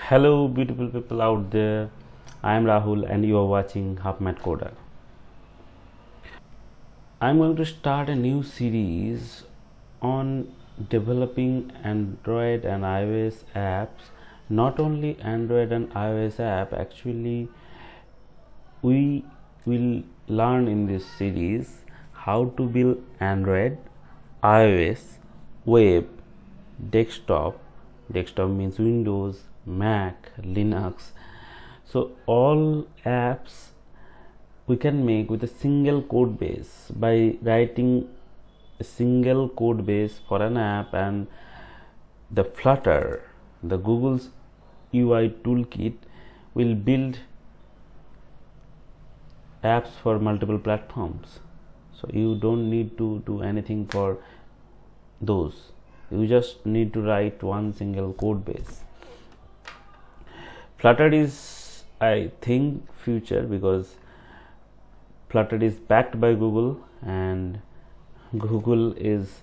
Hello beautiful people out there, I am Rahul and you are watching HalfMad Coder. I am going to start a new series on developing Android and iOS apps. Not only Android and iOS app, actually we will learn in this series how to build Android, iOS, web, desktop means Windows, Mac, Linux. So all apps we can make with a single code base by writing a single code base for an app, and the Flutter, the Google's UI toolkit, will build apps for multiple platforms. So you don't need to do anything for those. You just need to write one single code base. Flutter is, I think, future, because Flutter is backed by Google and Google is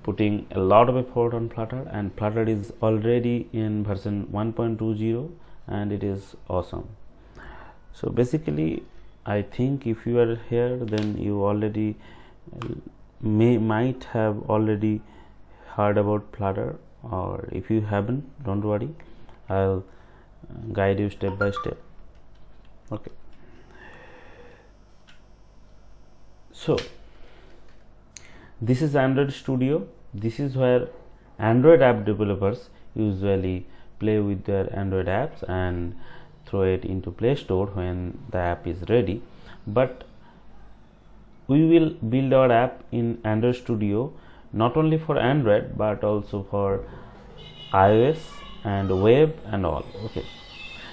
putting a lot of effort on Flutter, and Flutter is already in version 1.20 and it is awesome. So basically I think if you are here, then you already might have already heard about Flutter, or if you haven't, don't worry, I'll guide you step by step. Okay, so this is Android Studio. This is where Android app developers usually play with their Android apps and throw it into Play Store when the app is ready. But we will build our app in Android Studio not only for Android but also for iOS and web and all. Okay,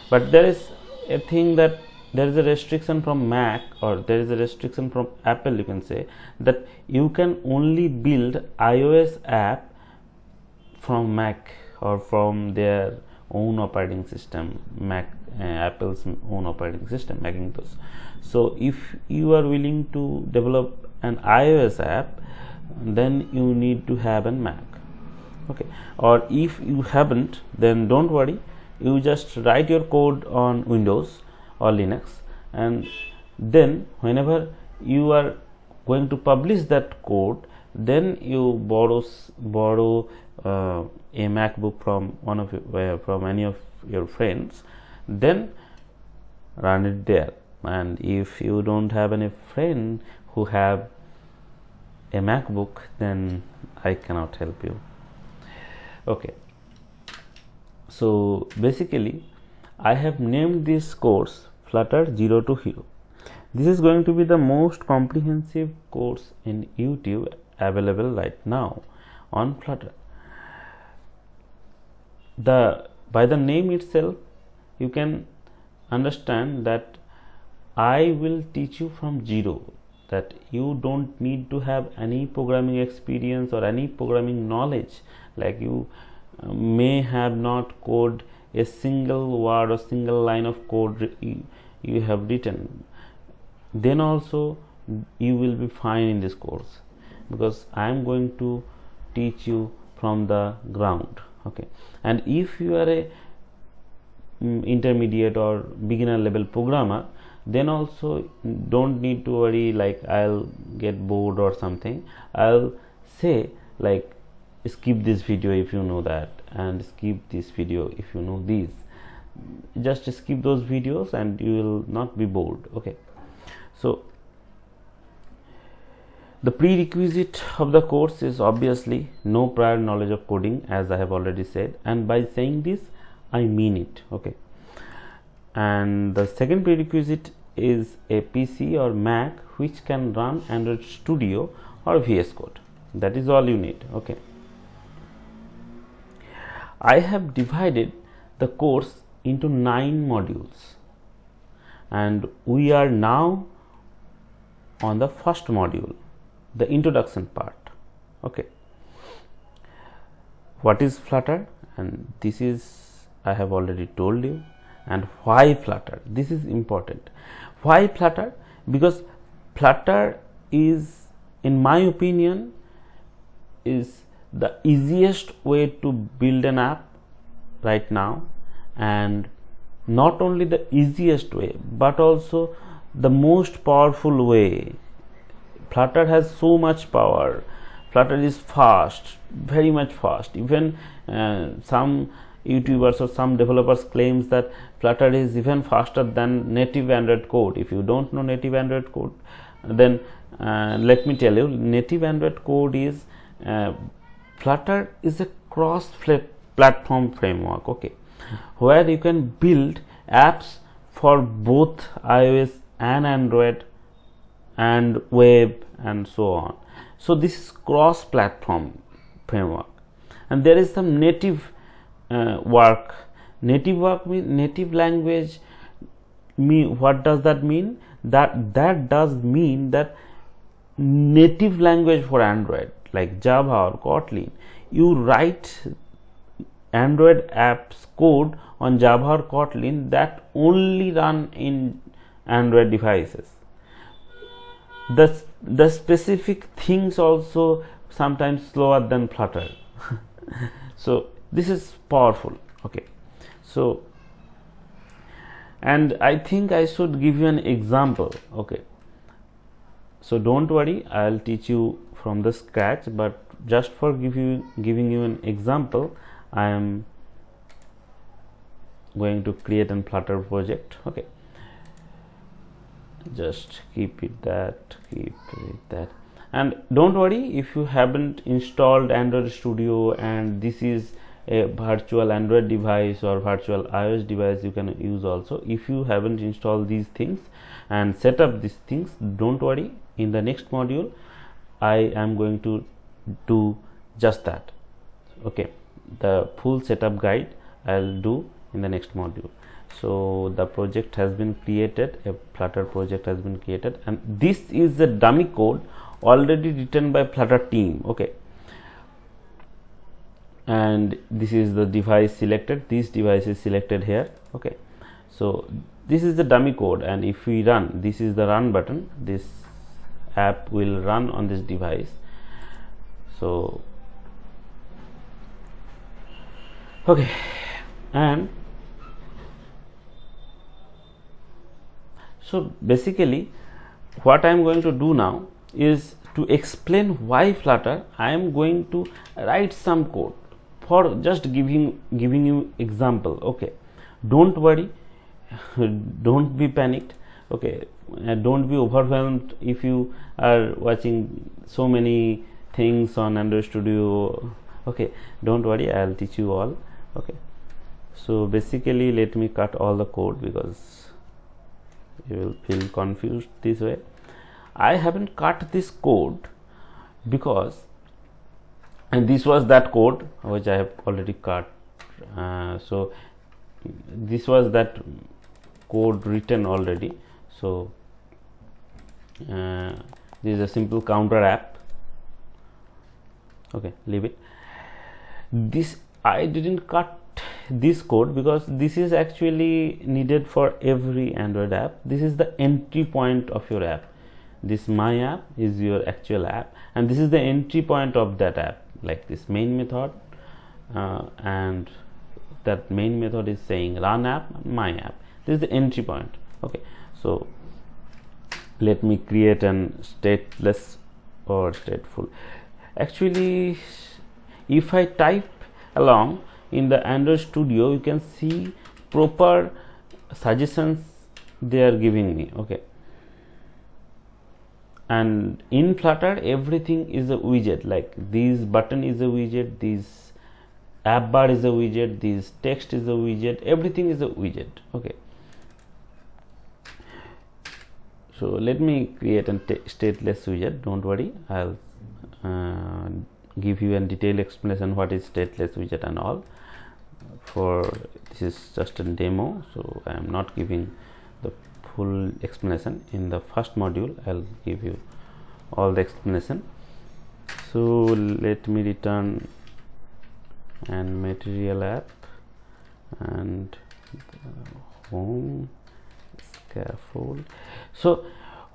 but there is a thing that there is a restriction from Mac, or there is a restriction from Apple, you can say, that you can only build iOS app from Mac or from their own operating system, Apple's own operating system, Macintosh. So if you are willing to develop an iOS app, then you need to have a Mac. Okay, or if you haven't, then don't worry, you just write your code on Windows or Linux, and then whenever you are going to publish that code, then you borrow a MacBook from from any of your friends, then run it there. And if you don't have any friend who have a MacBook, then I cannot help you. Okay, so basically I have named this course Flutter 0 to Hero. This is going to be the most comprehensive course in YouTube available right now on Flutter. By the name itself, you can understand that I will teach you from zero, that you don't need to have any programming experience or any programming knowledge. Like you may have not coded a single word or single line of code you have written, then also you will be fine in this course, because I am going to teach you from the ground. Okay, and if you are a intermediate or beginner level programmer, then also don't need to worry like I'll get bored or something. I'll say like skip this video if you know that, and skip this video if you know these. Just skip those videos and you will not be bored. Okay, so the prerequisite of the course is obviously no prior knowledge of coding, as I have already said, and by saying this I mean it. Okay, and the second prerequisite is a PC or Mac which can run Android Studio or VS Code. That is all you need. Okay, I have divided the course into 9 modules, and we are now on the first module, the introduction part. Okay, what is Flutter? And this is, I have already told you. And why Flutter? This is important. Why Flutter? Because Flutter is, in my opinion, is the easiest way to build an app right now, and not only the easiest way but also the most powerful way. Flutter has so much power. Flutter is fast, very much fast. Even some YouTubers or some developers claims that Flutter is even faster than native Android code. If you don't know native Android code, then let me tell you, native Android code is Flutter is a cross platform framework, okay, where you can build apps for both iOS and Android and web and so on. So this is cross platform framework, and there is some native work. Native work means native language. What does that mean? That does mean that native language for Android like Java or Kotlin, you write Android apps code on Java or Kotlin that only run in Android devices. The specific things also sometimes slower than Flutter. So this is powerful, okay. So, and I think I should give you an example, okay. So don't worry, I'll teach you from the scratch, but just for giving you an example, I am going to create a Flutter project, okay. Just keep it that, and don't worry if you haven't installed Android Studio and this is a virtual Android device or virtual iOS device, you can use also. If you haven't installed these things and set up these things, don't worry, in the next module I am going to do just that, okay. The full setup guide I'll do in the next module. So the project has been created, a Flutter project has been created, and this is the dummy code already written by Flutter team, okay. And this is the device selected, this device is selected here, okay. So this is the dummy code, and if we run, this is the run button, this app will run on this device. So okay, and so basically what I am going to do now is to explain why Flutter. I am going to write some code for just giving you example, okay. Don't worry, don't be panicked, okay. Don't be overwhelmed if you are watching so many things on Android Studio, okay. Don't worry, I'll teach you all, okay. So basically let me cut all the code because you will feel confused this way. I haven't cut this code because, and this was that code which I have already cut. So this was that code written already. So this is a simple counter app, okay, leave it. This I didn't cut this code because this is actually needed for every Android app. This is the entry point of your app. This my app is your actual app, and this is the entry point of that app, like this main method, and that main method is saying run app, my app. This is the entry point, okay. So let me create an stateless or stateful. Actually, if I type along in the Android Studio, you can see proper suggestions they are giving me, okay. And in Flutter everything is a widget, like this button is a widget, this app bar is a widget, this text is a widget, everything is a widget, okay. So let me create a stateless widget. Don't worry, I'll give you a detailed explanation what is stateless widget and all. For this is just a demo, so I am not giving the full explanation. In the first module I'll give you all the explanation. So let me return and material app and home scaffold. So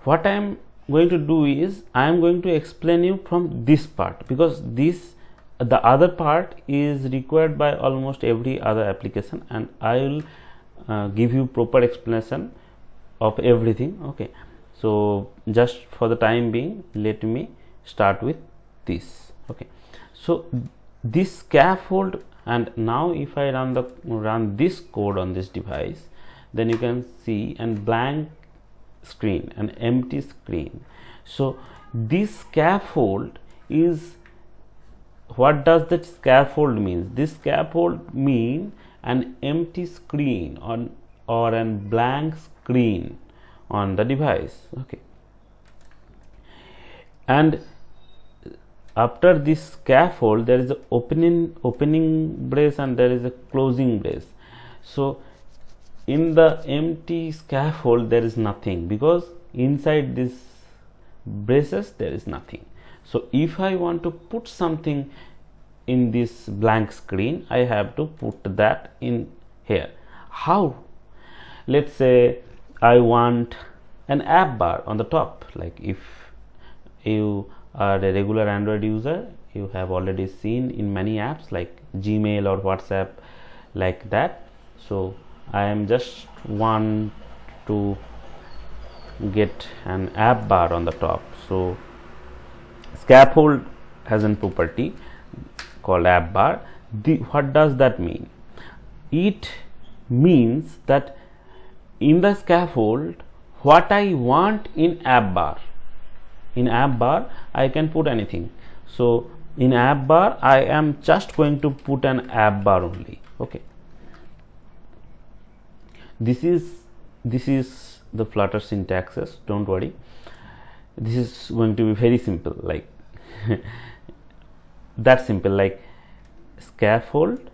what I am going to do is I am going to explain you from this part, because this the other part is required by almost every other application, and I will give you proper explanation of everything. Okay, so just for the time being, let me start with this. Okay, so this scaffold, and now if I run this code on this device, then you can see a blank screen, an empty screen. So this scaffold is, what does that scaffold means? This scaffold mean an empty screen or a blank screen on the device. Okay, and after this scaffold there is a opening brace and there is a closing brace. So in the empty scaffold there is nothing, because inside this braces there is nothing. So if I want to put something in this blank screen, I have to put that in here. How? Let's say I want an app bar on the top. Like if you are a regular Android user, you have already seen in many apps like Gmail or WhatsApp, like that. So I am just want to get an app bar on the top. So scaffold has a property called app bar. What does that mean? It means that in the scaffold, what I want in app bar, I can put anything. So in app bar I am just going to put an app bar only. Okay, this is the Flutter syntaxes. Don't worry, this is going to be very simple, like that simple. Like scaffold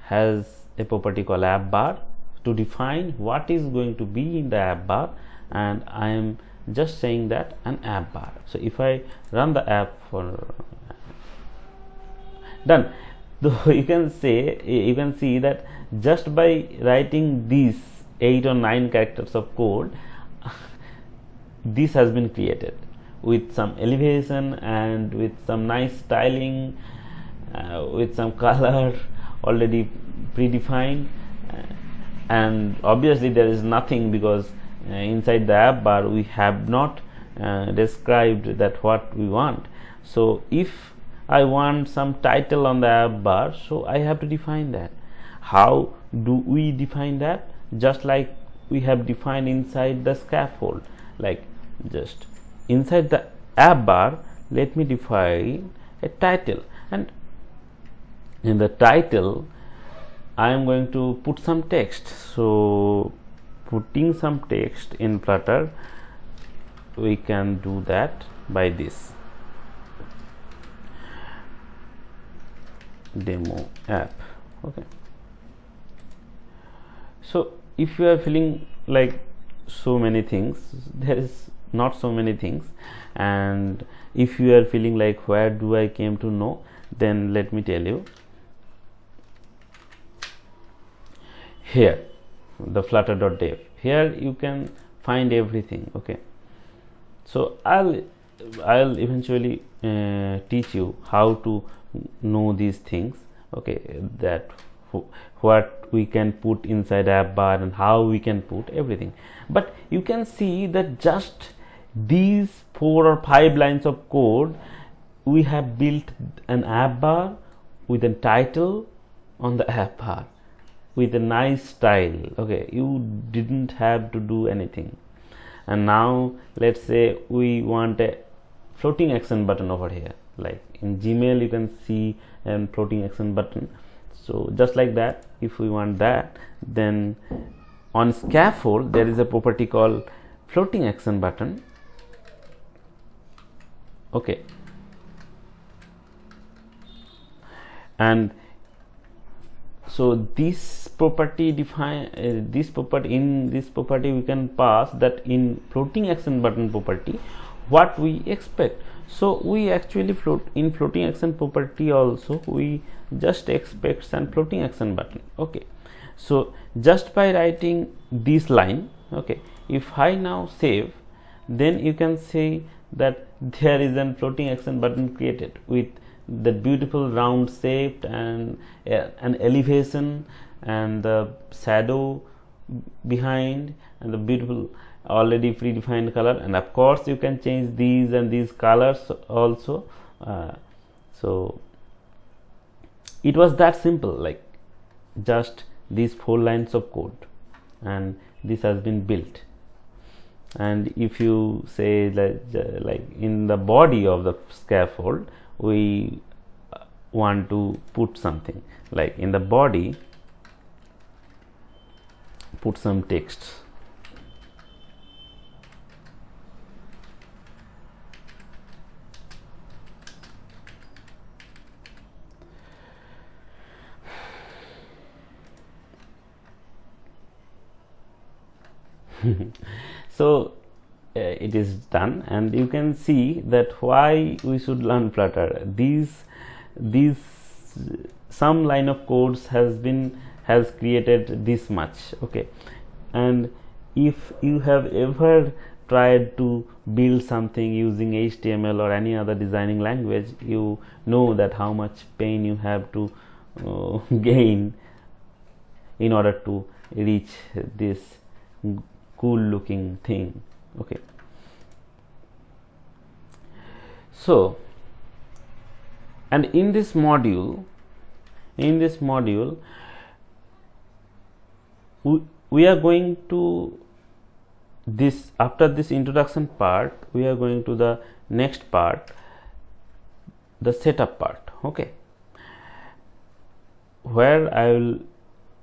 has a property called app bar to define what is going to be in the app bar, and I am just saying that an app bar. So if I run the app for done, though you can see that just by writing these 8 or 9 characters of code, this has been created with some elevation and with some nice styling, with some color already predefined, and obviously there is nothing, because inside the app bar we have not described that what we want. So if I want some title on the app bar, so I have to define that. How do we define that? Just like we have defined inside the scaffold. Like just inside the app bar, let me define a title, and in the title I am going to put some text. So putting some text in Flutter, we can do that by this demo app. Okay, so if you are feeling like so many things, there is not so many things, and if you are feeling like where do I came to know, then let me tell you. Here the flutter.dev, here you can find everything. Okay, so I'll eventually teach you how to know these things. Okay, that what we can put inside app bar and how we can put everything. But you can see that just these 4 or 5 lines of code, we have built an app bar with a title on the app bar with a nice style. Okay, you didn't have to do anything. And now let's say we want a floating action button over here, like in Gmail you can see a floating action button. So just like that, if we want that, then on scaffold there is a property called floating action button. Okay, and so this property define in this property we can pass that in floating action button property what we expect. So we actually floating action property also we just expect some floating action button. Okay, so just by writing this line, okay, if I now save, then you can see that there is a floating action button created with that beautiful round shape and an elevation and the shadow behind and the beautiful already predefined color, and of course you can change these and these colors also. So it was that simple, like just these 4 lines of code, and this has been built. And if you say that like in the body of the scaffold we want to put something, like in the body put some text. So it is done, and you can see that why we should learn Flutter. These some line of codes has created this much. Okay, and if you have ever tried to build something using HTML or any other designing language, you know that how much pain you have to gain in order to reach this cool looking thing. Okay, so and in this module we are going to this, after this introduction part we are going to the next part, the setup part. Okay, where I will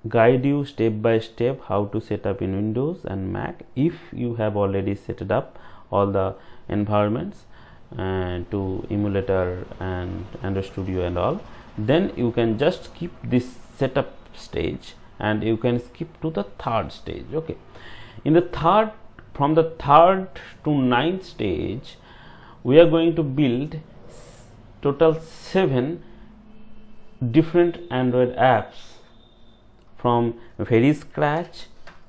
guide you step by step how to set up in Windows and Mac. If you have already set it up all the environments to emulator and Android Studio and all, then you can just skip this setup stage and you can skip to the 3rd stage. Okay, in the from the 3rd to 9th stage we are going to build total 7 different Android apps, from very scratch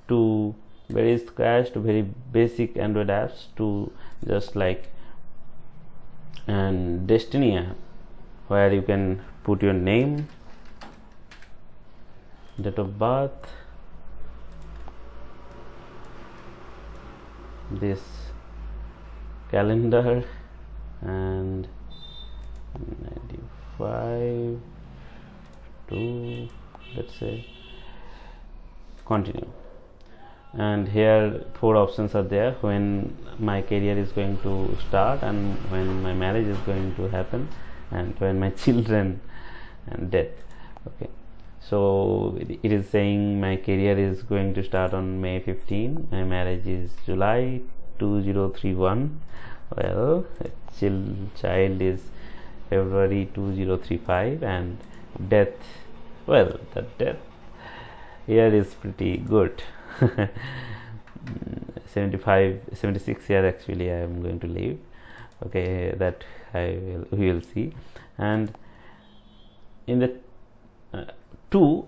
to very basic Android apps to just like an Destiny app where you can put your name, date of birth, this calendar, and 95 to, let's say, continue. And here 4 options are there: when my career is going to start, and when my marriage is going to happen, and when my children and death. Okay, so it is saying my career is going to start on May 15, my marriage is July 2031, well, child is February 2035, and death, well, the death here is pretty good. 76 year actually I am going to live. Okay, that we will see. And in the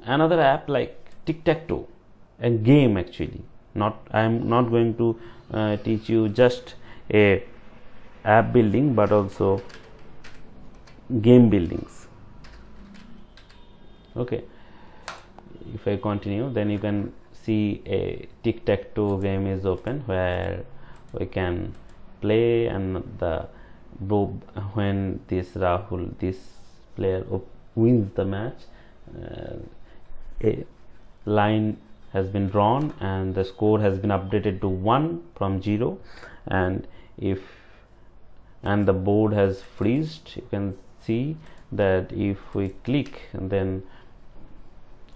another app like tic-tac-toe, a game actually, I am not going to teach you just a app building but also game buildings. Okay, if I continue, then you can see a tic-tac-toe game is open where we can play, and when this Rahul, this player wins the match, a line has been drawn and the score has been updated to 1 from 0, and the board has freezed. You can see that if we click, then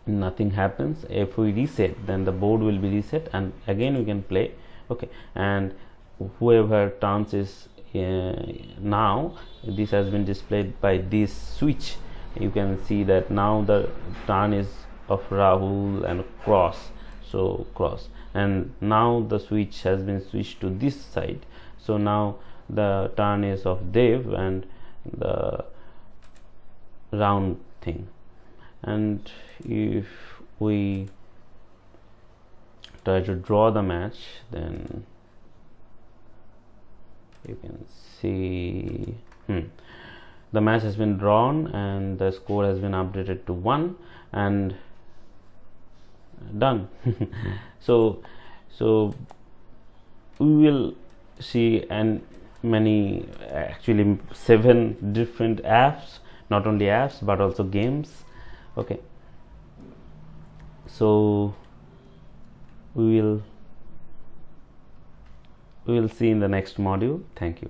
nothing happens. If we reset, then the board will be reset and again we can play. Okay, and whoever turns is now this has been displayed by this switch. You can see that now the turn is of Rahul and cross, so cross, and now the switch has been switched to this side, so now the turn is of Dev and the round thing. And if we try to draw the match, then you can see the match has been drawn and the score has been updated to 1 and done. so we will see and many, actually 7 different apps, not only apps but also games. Okay, so we will see in the next module. Thank you.